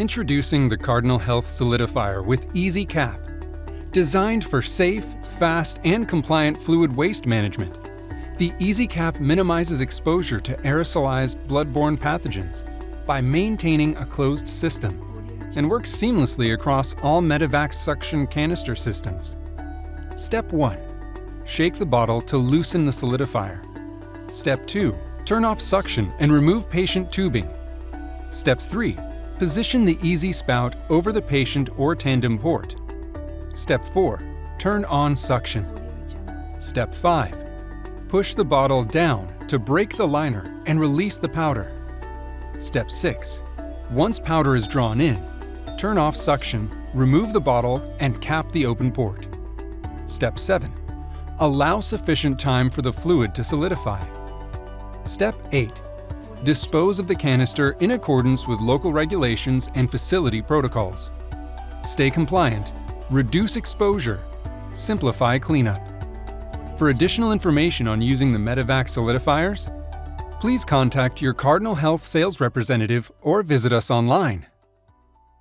Introducing the Cardinal Health Solidifier with EZ Cap. Designed for safe, fast, and compliant fluid waste management, the EZ Cap minimizes exposure to aerosolized bloodborne pathogens by maintaining a closed system and works seamlessly across all Medi-Vac Suction Canister Systems. Step 1. Shake the bottle to loosen the solidifier. Step 2. Turn off suction and remove patient tubing. Step 3. Position the EZ Spout over the patient or tandem port. Step 4. Turn on suction. Step 5. Push the bottle down to break the liner and release the powder. Step 6. Once powder is drawn in, turn off suction, remove the bottle, and cap the open port. Step 7. Allow sufficient time for the fluid to solidify. Step 8. Dispose of the canister in accordance with local regulations and facility protocols. Stay compliant, reduce exposure, simplify cleanup. For additional information on using the Medi-Vac Solidifiers, please contact your Cardinal Health sales representative or visit us online.